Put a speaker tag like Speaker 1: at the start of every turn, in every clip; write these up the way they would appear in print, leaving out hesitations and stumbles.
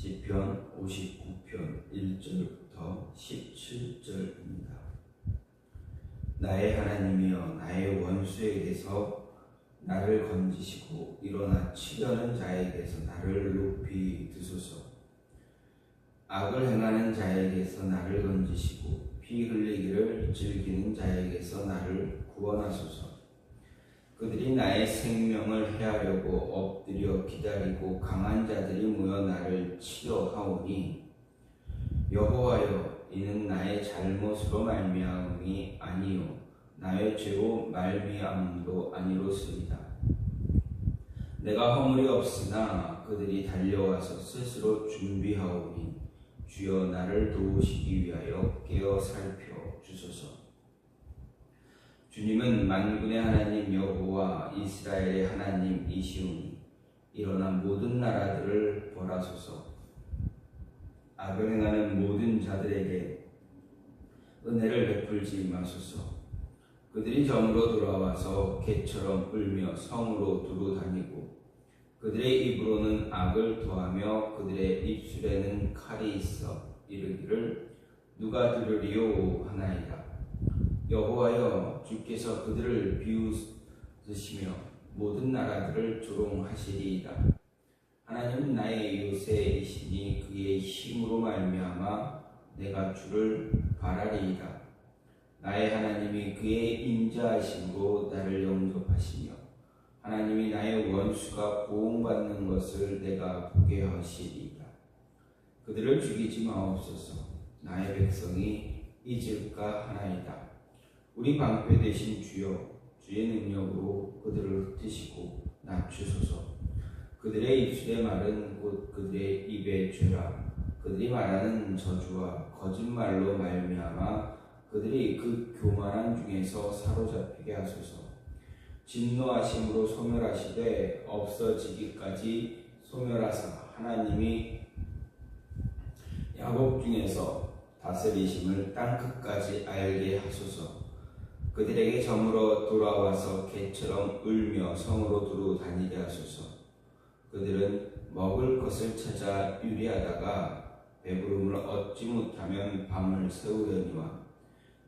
Speaker 1: 시편 59편 1절부터 17절입니다. 나의 하나님이여, 나의 원수에게서 나를 건지시고 일어나 치려는 자에게서 나를 높이 드소서. 악을 행하는 자에게서 나를 건지시고 피 흘리기를 즐기는 자에게서 나를 구원하소서. 그들이 나의 생명을 해하려고 엎드려 기다리고 강한 자들이 모여 나를 치려 하오니, 여호와여, 이는 나의 잘못으로 말미암음이 아니요 나의 죄로 말미암음도 아니로소이다. 내가 허물이 없으나 그들이 달려와서 스스로 준비하오니, 주여 나를 도우시기 위하여 깨어 살펴 주소서. 주님은 만군의 하나님 여호와 이스라엘의 하나님이시오니, 일어나 모든 나라들을 벌하소서. 악을 행하는 모든 자들에게 은혜를 베풀지 마소서. 그들이 점으로 돌아와서 개처럼 울며 성으로 두루 다니고, 그들의 입으로는 악을 더하며 그들의 입술에는 칼이 있어 이르기를 누가 들으리요 하나이다. 여호와여, 주께서 그들을 비웃으시며 모든 나라들을 조롱하시리이다. 하나님은 나의 요새이시니 그의 힘으로 말미암아 내가 주를 바라리이다. 나의 하나님이 그의 인자하심으로 나를 영접하시며 하나님이 나의 원수가 보응받는 것을 내가 보게 하시리이다. 그들을 죽이지 마옵소서. 나의 백성이 잊을까 하나이다. 우리 방패 되신 주여, 주의 능력으로 그들을 흩으시고 낮추소서. 그들의 입술의 말은 곧 그들의 입의 죄라. 그들이 말하는 저주와 거짓말로 말미암아 그들이 그 교만한 중에서 사로잡히게 하소서. 진노하심으로 소멸하시되 없어지기까지 소멸하사 하나님이 야곱 중에서 다스리심을 땅끝까지 알게 하소서. 그들에게 저물어 돌아와서 개처럼 울며 성으로 두루 다니게 하소서. 그들은 먹을 것을 찾아 유리하다가 배부름을 얻지 못하면 밤을 새우려니와,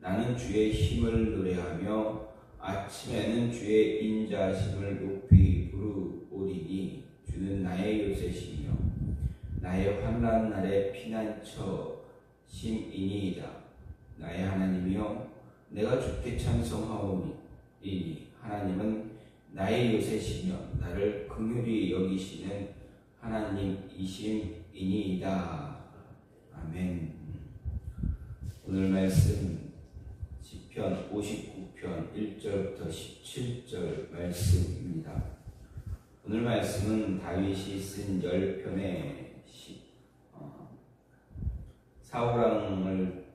Speaker 1: 나는 주의 힘을 노래하며 아침에는 주의 인자하심을 높이 부르오리니, 주는 나의 요새시며 나의 환난 날의 피난처 심이니이다. 나의 하나님이여, 내가 주께 찬송하오니, 하나님은 나의 요새시며 나를 긍휼히 여기시는 하나님이심이니이다. 아멘. 오늘 말씀 시편 59편 1절부터 17절 말씀입니다. 오늘 말씀은 다윗이 쓴 10편의 사울왕을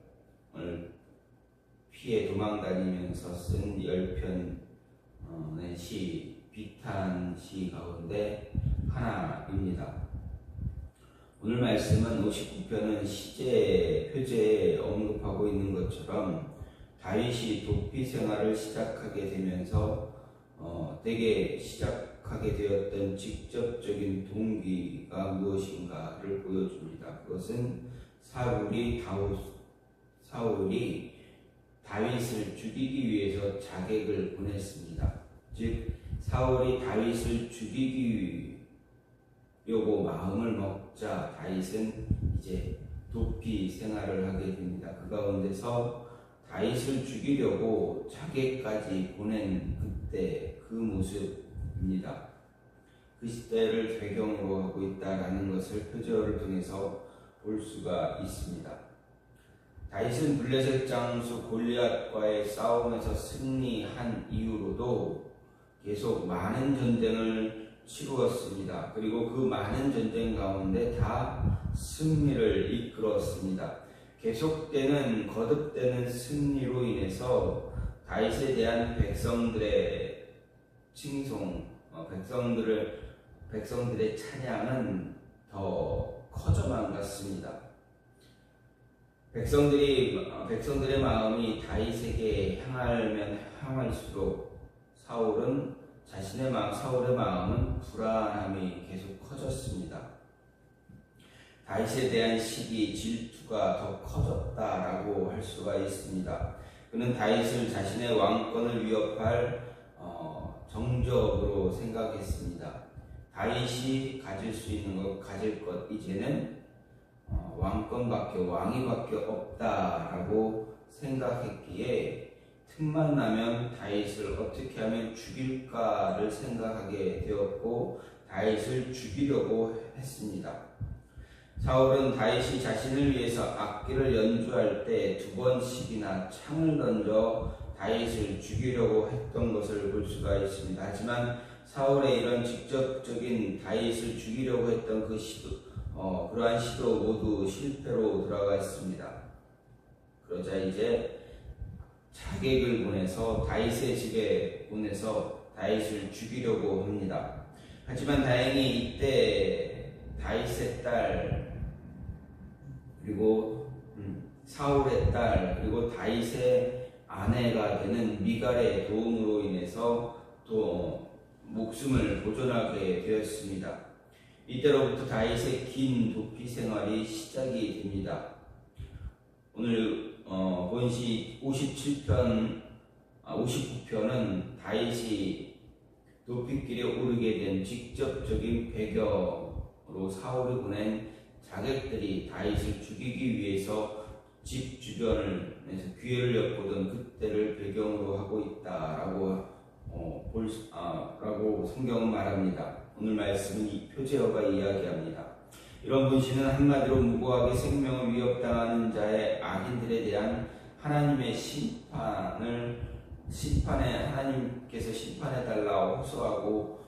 Speaker 1: 피해 도망다니면서 쓴 10편의 시, 비탄 시 가운데 하나입니다. 오늘 말씀은 59편은 시제, 표제에 언급하고 있는 것처럼 다윗이 도피 생활을 시작하게 되면서 때게 시작하게 되었던 직접적인 동기가 무엇인가를 보여줍니다. 그것은 사울이 다윗을 죽이기 위해서 자객을 보냈습니다. 즉 사울이 다윗을 죽이려고 마음을 먹자 다윗은 이제 도피 생활을 하게 됩니다. 그 가운데서 다윗을 죽이려고 자객까지 보낸 그때 그 모습입니다. 그 시대를 배경으로 하고 있다라는 것을 표제어를 통해서 볼 수가 있습니다. 다윗은 블레셋 장수 골리앗과의 싸움에서 승리한 이후로도 계속 많은 전쟁을 치루었습니다. 그리고 그 많은 전쟁 가운데 다 승리를 이끌었습니다. 계속되는 거듭되는 승리로 인해서 다윗에 대한 백성들의 칭송, 백성들의 찬양은 더 커져만 갔습니다. 백성들의 마음이 다윗에게 향하면 향할수록 사울의 마음은 불안함이 계속 커졌습니다. 다윗에 대한 시기, 질투가 더 커졌다라고 할 수가 있습니다. 그는 다윗을 자신의 왕권을 위협할 정적으로 생각했습니다. 다윗이 가질 수 있는 것, 가질 것, 이제는 왕위밖에 없다라고 생각했기에 틈만 나면 다윗을 어떻게 하면 죽일까를 생각하게 되었고 다윗을 죽이려고 했습니다. 사울은 다윗이 자신을 위해서 악기를 연주할 때 2번씩이나 창을 던져 다윗을 죽이려고 했던 것을 볼 수가 있습니다. 하지만 사울의 이런 직접적인 다윗을 죽이려고 했던 그 그러한 시도 모두 실패로 돌아갔습니다. 그러자 이제 자객을 보내서 다윗의 집에 보내서 다윗을 죽이려고 합니다. 하지만 다행히 이때 다윗의 딸 그리고 사울의 딸 그리고 다윗의 아내가 되는 미갈의 도움으로 인해서 또 목숨을 보존하게 되었습니다. 이때로부터 다윗의 긴 도피 생활이 시작이 됩니다. 오늘 본시 59편은 다윗이 도피길에 오르게 된 직접적인 배경으로 사울이 보낸 자객들이 다윗을 죽이기 위해서 집 주변을 기회를 엿보던 그때를 배경으로 하고 있다라고 라고 성경은 말합니다. 오늘 말씀은 이 표제어가 이야기합니다. 이런 본시는 한마디로 무고하게 생명을 위협당하는 자의 악인들에 대한 하나님의 심판에 하나님께서 심판해달라고 호소하고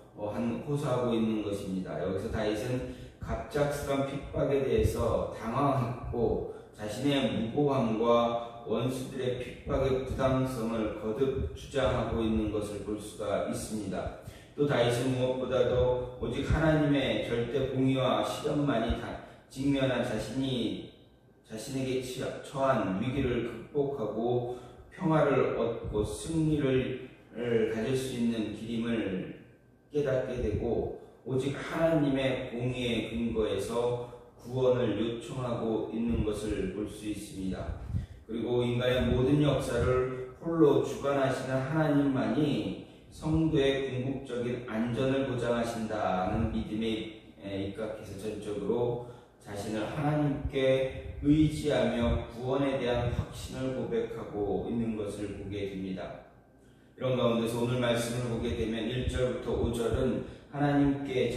Speaker 1: 있는 것입니다. 여기서 다윗은 갑작스런 핍박에 대해서 당황했고 자신의 무고함과 원수들의 핍박의 부당성을 거듭 주장하고 있는 것을 볼 수가 있습니다. 또 다윗은 무엇보다도 오직 하나님의 절대 공의와 시련만이 직면한 자신에게 처한 위기를 극복하고 평화를 얻고 승리를 가질 수 있는 길임을 깨닫게 되고 오직 하나님의 공의의 근거에서 구원을 요청하고 있는 것을 볼 수 있습니다. 그리고 인간의 모든 역사를 홀로 주관하시는 하나님만이 성도의 궁극적인 안전을 보장하신다는 믿음에 입각해서 전적으로 자신을 하나님께 의지하며 구원에 대한 확신을 고백하고 있는 것을 보게 됩니다. 이런 가운데서 오늘 말씀을 보게 되면 1절부터 5절은 하나님께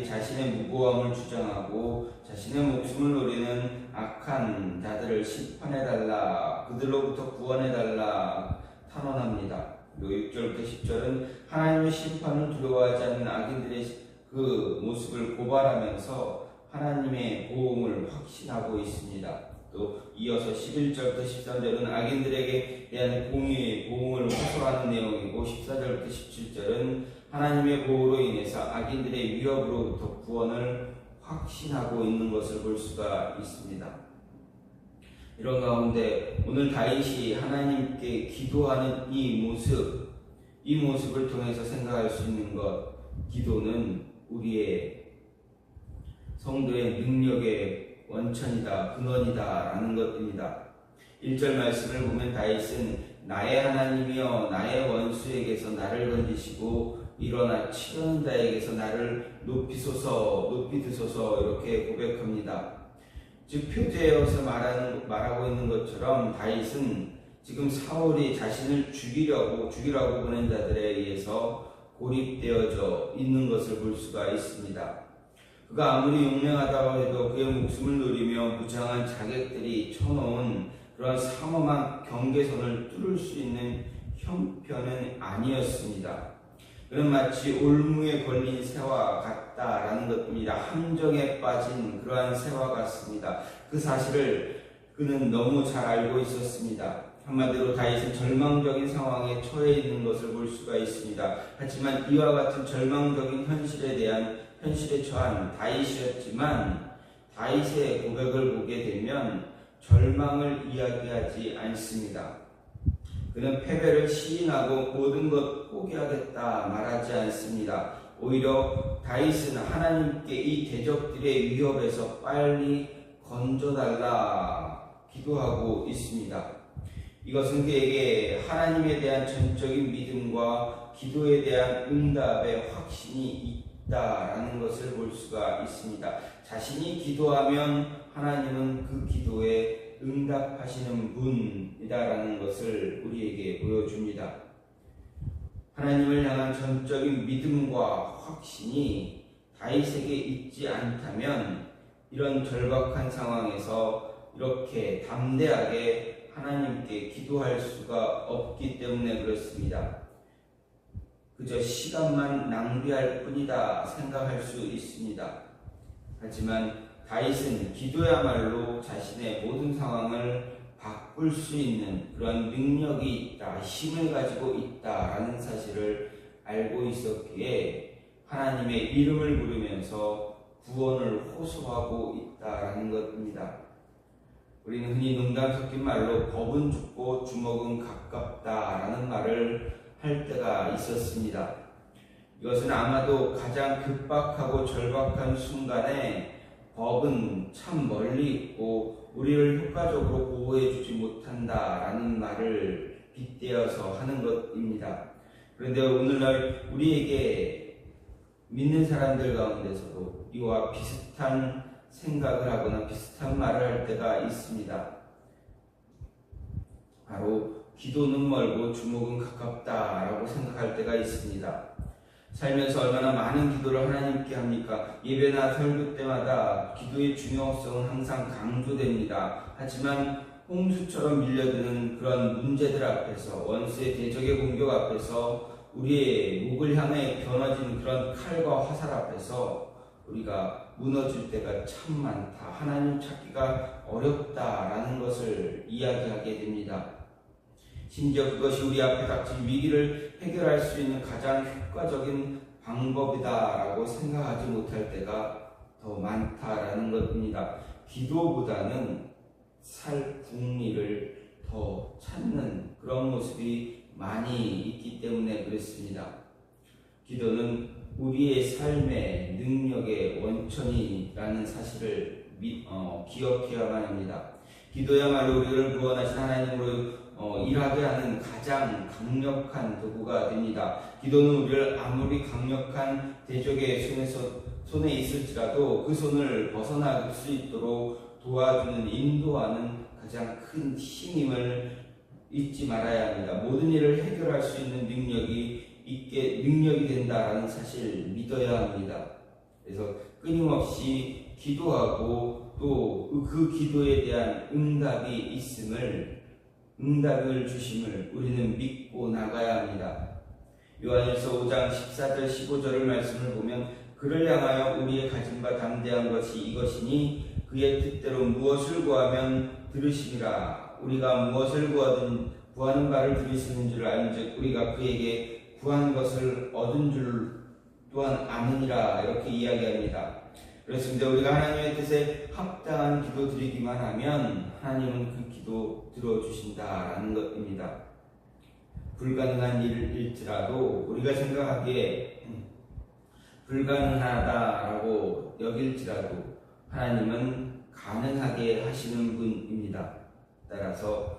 Speaker 1: 자신의 무고함을 주장하고 자신의 목숨을 노리는 악한 자들을 심판해달라, 그들로부터 구원해달라 탄원합니다. 그리고 6절부터 10절은 하나님의 심판을 두려워하지 않는 악인들의 그 모습을 고발하면서 하나님의 보응을 확신하고 있습니다. 또 이어서 11절부터 13절은 악인들에게 대한 공의의 보응을 호소하는 내용이고 14절부터 17절은 하나님의 보호로 인해서 악인들의 위협으로부터 구원을 확신하고 있는 것을 볼 수가 있습니다. 이런 가운데 오늘 다윗이 하나님께 기도하는 이 모습을 통해서 생각할 수 있는 것, 기도는 우리의 성도의 능력의 원천이다, 근원이다 라는 것입니다. 1절 말씀을 보면 다윗은 나의 하나님이여 나의 원수에게서 나를 건지시고 일어나 치려는 자에게서 나를 높이 드소서 이렇게 고백합니다. 즉 표제에서 말하고 있는 것처럼 다윗은 지금 사울이 자신을 죽이라고 보낸 자들에 의해서 고립되어져 있는 것을 볼 수가 있습니다. 그가 아무리 용맹하다고 해도 그의 목숨을 노리며 무장한 자객들이 쳐놓은 그런 삼엄한 경계선을 뚫을 수 있는 형편은 아니었습니다. 그는 마치 올무에 걸린 새와 같다라는 것입니다. 함정에 빠진 그러한 새와 같습니다. 그 사실을 그는 너무 잘 알고 있었습니다. 한마디로 다윗은 절망적인 상황에 처해 있는 것을 볼 수가 있습니다. 하지만 이와 같은 절망적인 현실에 처한 다윗이었지만 다윗의 고백을 보게 되면 절망을 이야기하지 않습니다. 그는 패배를 시인하고 모든 것 포기하겠다 말하지 않습니다. 오히려 다윗은 하나님께 이 대적들의 위협에서 빨리 건져달라 기도하고 있습니다. 이것은 그에게 하나님에 대한 전적인 믿음과 기도에 대한 응답의 확신이 있다라는 것을 볼 수가 있습니다. 자신이 기도하면 하나님은 그 기도에 응답하시는 분이다라는 것을 우리에게 보여줍니다. 하나님을 향한 전적인 믿음과 확신이 다윗에게 있지 않다면 이런 절박한 상황에서 이렇게 담대하게 하나님께 기도할 수가 없기 때문에 그렇습니다. 그저 시간만 낭비할 뿐이다 생각할 수 있습니다. 하지만 다윗은 기도야말로 자신의 모든 상황을 바꿀 수 있는 그런 능력이 있다, 힘을 가지고 있다라는 사실을 알고 있었기에 하나님의 이름을 부르면서 구원을 호소하고 있다라는 것입니다. 우리는 흔히 농담 섞인 말로 겁은 죽고 주먹은 가깝다라는 말을 할 때가 있었습니다. 이것은 아마도 가장 급박하고 절박한 순간에 법은 참 멀리 있고 우리를 효과적으로 보호해주지 못한다라는 말을 빗대어서 하는 것입니다. 그런데 오늘날 우리에게 믿는 사람들 가운데서도 이와 비슷한 생각을 하거나 비슷한 말을 할 때가 있습니다. 바로 기도는 멀고 주목은 가깝다라고 생각할 때가 있습니다. 살면서 얼마나 많은 기도를 하나님께 합니까? 예배나 설교 때마다 기도의 중요성은 항상 강조됩니다. 하지만 홍수처럼 밀려드는 그런 문제들 앞에서, 원수의 대적의 공격 앞에서, 우리의 목을 향해 겨눠진 그런 칼과 화살 앞에서 우리가 무너질 때가 참 많다. 하나님 찾기가 어렵다라는 것을 이야기하게 됩니다. 심지어 그것이 우리 앞에 닥친 위기를 해결할 수 있는 가장 효과적인 방법이다라고 생각하지 못할 때가 더 많다라는 것입니다. 기도보다는 살 궁리를 더 찾는 그런 모습이 많이 있기 때문에 그렇습니다. 기도는 우리의 삶의 능력의 원천이라는 사실을 기억해야만 합니다. 기도야말로 우리를 구원하신 하나님으로 일하게 하는 가장 강력한 도구가 됩니다. 기도는 우리를 아무리 강력한 대적의 손에 있을지라도 그 손을 벗어날 수 있도록 도와주는, 인도하는 가장 큰 힘임을 잊지 말아야 합니다. 모든 일을 해결할 수 있는 능력이 된다라는 사실을 믿어야 합니다. 그래서 끊임없이 기도하고 또 그 기도에 대한 응답을 주심을 우리는 믿고 나가야 합니다. 요한일서 5장 14절 15절을 말씀을 보면 그를 향하여 우리의 가진 바 담대한 것이 이것이니 그의 뜻대로 무엇을 구하면 들으심이라. 우리가 무엇을 구하는 바를 들으시는 줄 알은즉 우리가 그에게 구한 것을 얻은 줄 또한 아느니라. 이렇게 이야기합니다. 그렇습니다. 우리가 하나님의 뜻에 합당한 기도 드리기만 하면 하나님은 그 기도 들어주신다라는 것입니다. 불가능한 일일지라도 우리가 생각하기에 불가능하다라고 여길지라도 하나님은 가능하게 하시는 분입니다. 따라서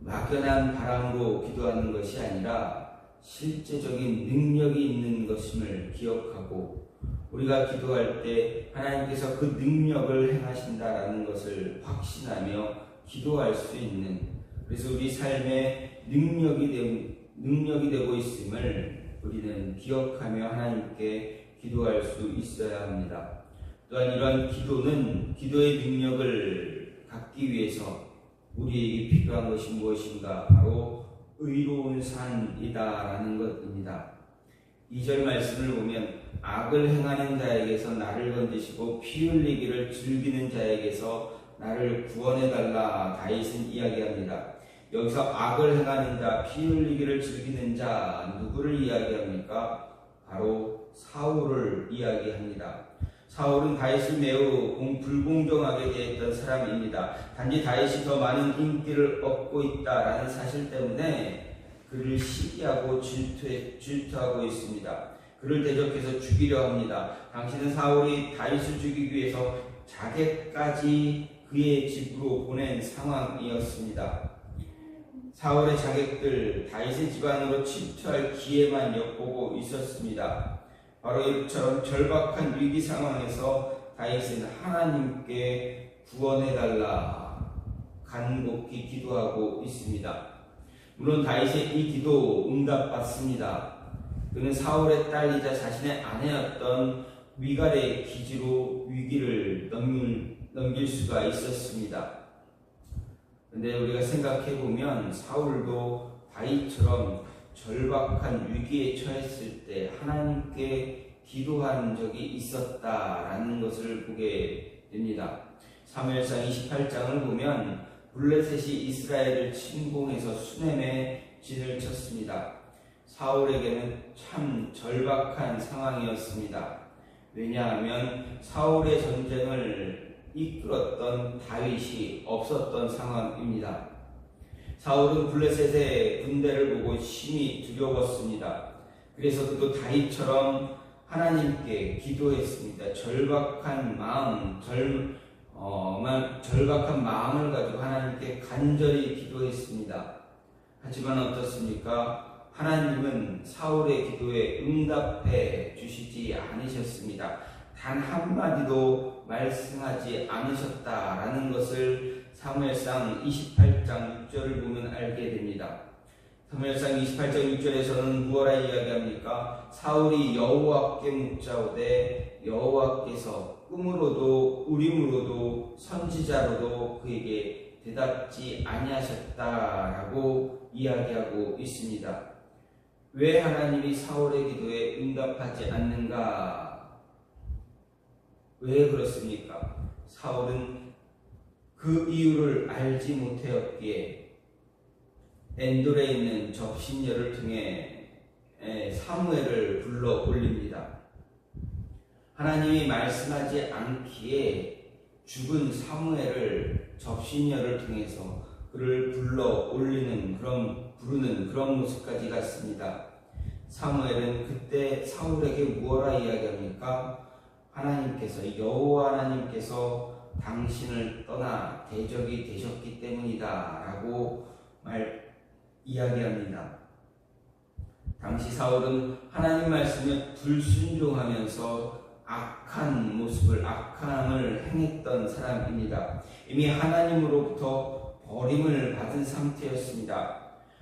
Speaker 1: 막연한 바람으로 기도하는 것이 아니라 실제적인 능력이 있는 것임을 기억하고 우리가 기도할 때 하나님께서 그 능력을 행하신다라는 것을 확신하며 기도할 수 있는, 그래서 우리 삶에 능력이 되고 있음을 우리는 기억하며 하나님께 기도할 수 있어야 합니다. 또한 이러한 기도의 능력을 갖기 위해서 우리에게 필요한 것이 무엇인가? 바로 의로운 삶이다라는 것입니다. 2절 말씀을 보면 악을 행하는 자에게서 나를 건지시고 피 흘리기를 즐기는 자에게서 나를 구원해달라. 다윗은 이야기합니다. 여기서 악을 행하는 자, 피 흘리기를 즐기는 자, 누구를 이야기합니까? 바로 사울을 이야기합니다. 사울은 다윗을 매우 불공정하게 대했던 사람입니다. 단지 다윗이 더 많은 인기를 얻고 있다라는 사실 때문에 그를 시기하고 질투하고 있습니다. 그를 대적해서 죽이려 합니다. 당시는 사울이 다윗을 죽이기 위해서 자객까지 그의 집으로 보낸 상황이었습니다. 사울의 자객들 다윗의 집안으로 침투할 기회만 엿보고 있었습니다. 바로 이처럼 절박한 위기 상황에서 다윗은 하나님께 구원해달라 간곡히 기도하고 있습니다. 물론 다윗의 이 기도 응답받습니다. 그는 사울의 딸이자 자신의 아내였던 미갈의 기지로 위기를 넘길 수가 있었습니다. 그런데 우리가 생각해보면 사울도 다윗처럼 절박한 위기에 처했을 때 하나님께 기도한 적이 있었다라는 것을 보게 됩니다. 사무엘상 28장을 보면 블레셋이 이스라엘을 침공해서 수넴에 진을 쳤습니다. 사울에게는 참 절박한 상황이었습니다. 왜냐하면 사울의 전쟁을 이끌었던 다윗이 없었던 상황입니다. 사울은 블레셋의 군대를 보고 심히 두려웠습니다. 그래서 그도 다윗처럼 하나님께 기도했습니다. 절박한 마음을 가지고 하나님께 간절히 기도했습니다. 하지만 어떻습니까? 하나님은 사울의 기도에 응답해 주시지 않으셨습니다. 단 한마디도 말씀하지 않으셨다라는 것을 사무엘상 28장 6절을 보면 알게 됩니다. 사무엘상 28장 6절에서는 무엇라 이야기합니까? 사울이 여호와께 묻자오되 여호와께서 꿈으로도 우림으로도 선지자로도 그에게 대답지 아니하셨다라고 이야기하고 있습니다. 왜 하나님이 사울의 기도에 응답하지 않는가? 왜 그렇습니까? 사울은 그 이유를 알지 못하였기에 엔돌에 있는 접신녀를 통해 사무엘을 불러 올립니다. 하나님이 말씀하지 않기에 죽은 사무엘을 접신녀를 통해서 그를 불러 올리는 부르는 그런 모습까지 갔습니다. 사무엘은 그때 사울에게 무엇라 이야기합니까? 여호와 하나님께서 당신을 떠나 대적이 되셨기 때문이다 라고 이야기합니다. 당시 사울은 하나님 말씀에 불순종하면서 악함을 행했던 사람입니다. 이미 하나님으로부터 버림을 받은 상태였습니다.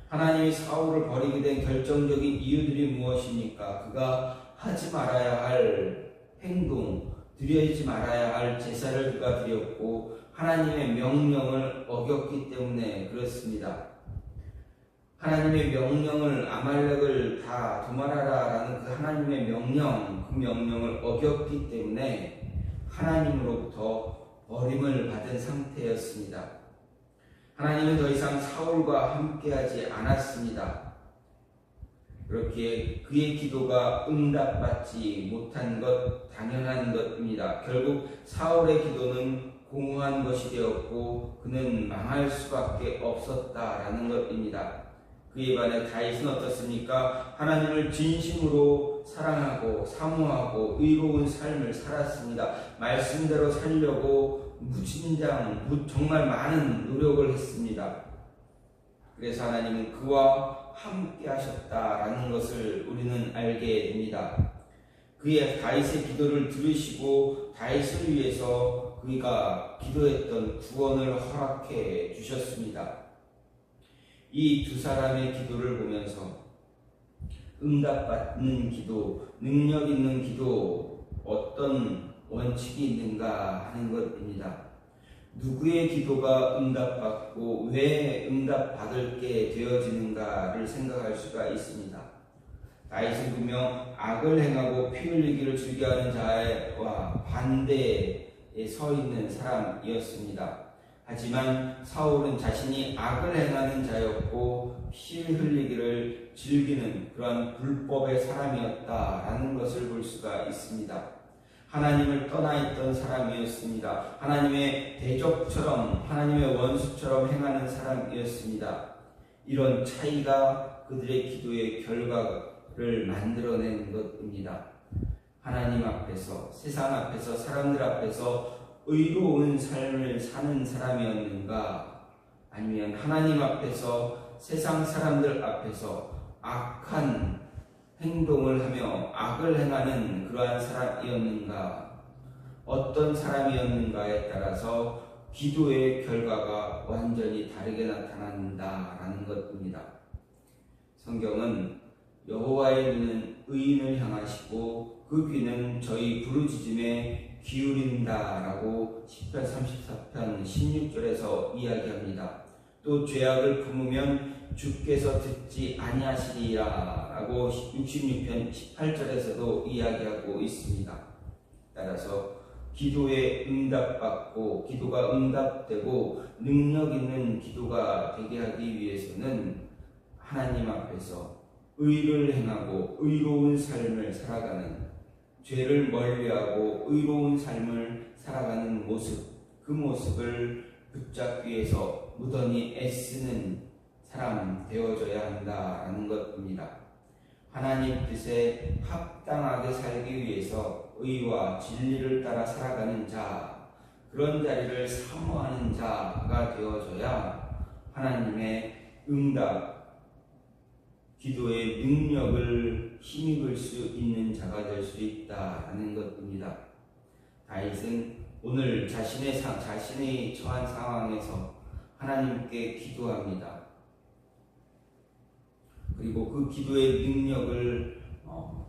Speaker 1: 하나님이 사울을 버리게 된 결정적인 이유들이 무엇입니까? 그가 하지 말아야 할 행동, 드리지 말아야 할 제사를 그가 드렸고 하나님의 명령을 어겼기 때문에 그렇습니다. 하나님의 명령을 아말렉을 다 도말하라라는 그 하나님의 명령을 어겼기 때문에 하나님으로부터 버림을 받은 상태였습니다. 하나님은 더 이상 사울과 함께하지 않았습니다. 그렇기에 그의 기도가 응답받지 못한 것 당연한 것입니다. 결국 사울의 기도는 공허한 것이 되었고 그는 망할 수밖에 없었다라는 것입니다. 그에 반해 다윗은 어떻습니까? 하나님을 진심으로 사랑하고 사모하고 의로운 삶을 살았습니다. 말씀대로 살려고 정말 많은 노력을 했습니다. 그래서 하나님은 그와 함께 하셨다라는 것을 우리는 알게 됩니다. 그의 다윗의 기도를 들으시고 다윗을 위해서 그가 기도했던 구원을 허락해 주셨습니다. 이 두 사람의 기도를 보면서 응답받는 기도, 능력 있는 기도, 어떤 원칙이 있는가 하는 것입니다. 누구의 기도가 응답받고 왜 응답받을게 되어지는가를 생각할 수가 있습니다. 다윗은 분명 악을 행하고 피 흘리기를 즐겨하는 자와 반대에 서 있는 사람이었습니다. 하지만 사울은 자신이 악을 행하는 자였고 피를 흘리기를 즐기는 그러한 불법의 사람이었다라는 것을 볼 수가 있습니다. 하나님을 떠나 있던 사람이었습니다. 하나님의 대적처럼 하나님의 원수처럼 행하는 사람이었습니다. 이런 차이가 그들의 기도의 것을 만들어낸 것입니다. 하나님 앞에서, 세상 앞에서, 사람들 앞에서 의로운 삶을 사는 사람이었는가? 아니면 하나님 앞에서, 세상 사람들 앞에서 악한 행동을 하며 악을 행하는 그러한 사람이었는가? 어떤 사람이었는가에 따라서 기도의 결과가 완전히 다르게 나타난다라는 것입니다. 성경은 여호와의 눈은 의인을 향하시고 그 귀는 저희 부르짖음에 기울인다라고 시편 34편 16절에서 이야기합니다. 또 죄악을 품으면 주께서 듣지 아니하시리라 라고 66편 18절에서도 이야기하고 있습니다. 따라서 기도에 응답받고 기도가 응답되고 능력 있는 기도가 되게 하기 위해서는 하나님 앞에서 의를 행하고 의로운 삶을 살아가는, 죄를 멀리하고 의로운 삶을 살아가는 모습, 그 모습을 붙잡기 위해서 무던히 애쓰는 사람 되어져야 한다라는 것입니다. 하나님 뜻에 합당하게 살기 위해서 의와 진리를 따라 살아가는 자, 그런 자리를 사모하는 자가 되어져야 하나님의 응답, 기도의 능력을 힘입을 수 있는 자가 될 수 있다라는 것입니다. 다윗은 오늘 자신의 처한 상황에서 하나님께 기도합니다. 그리고 그 기도의 능력을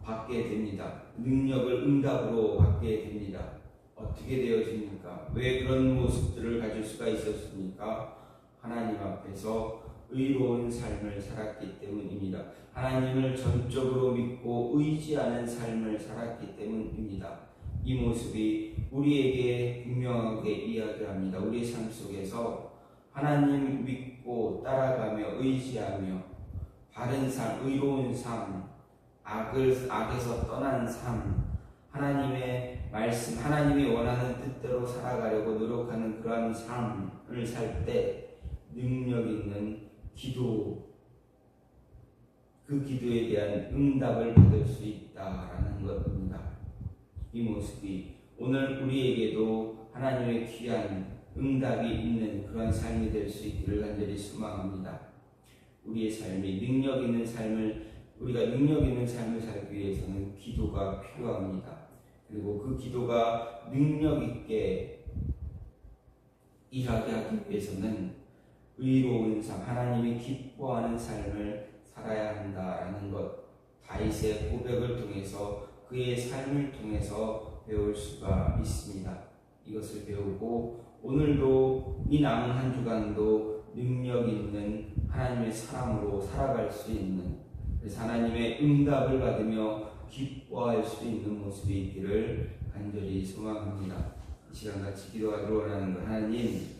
Speaker 1: 받게 됩니다. 능력을 응답으로 받게 됩니다. 어떻게 되어집니까? 왜 그런 모습들을 가질 수가 있었습니까? 하나님 앞에서 의로운 삶을 살았기 때문입니다. 하나님을 전적으로 믿고 의지하는 삶을 살았기 때문입니다. 이 모습이 우리에게 분명하게 이야기합니다. 우리의 삶 속에서 하나님 믿고 따라가며 의지하며 바른 삶, 의로운 삶, 악에서 떠난 삶, 하나님의 말씀, 하나님이 원하는 뜻대로 살아가려고 노력하는 그러한 삶을 살 때 능력 있는 기도, 그 기도에 대한 응답을 받을 수 있다라는 것입니다. 이 모습이 오늘 우리에게도 하나님의 귀한 응답이 있는 그런 삶이 될 수 있기를 간절히 소망합니다. 우리의 삶이 능력 있는 삶을, 우리가 능력 있는 삶을 살기 위해서는 기도가 필요합니다. 그리고 그 기도가 능력 있게 일하게 하기 위해서는 의로운 삶, 하나님이 기뻐하는 삶을 살아야 한다라는 것, 다윗의 고백을 통해서, 그의 삶을 통해서 배울 수가 있습니다. 이것을 배우고 오늘도 이 남은 한 주간도 능력 있는 하나님의 사람으로 살아갈 수 있는, 그래서 하나님의 응답을 받으며 기뻐할 수 있는 모습이 있기를 간절히 소망합니다. 이 시간 같이 기도하기로 원하는 것, 하나님,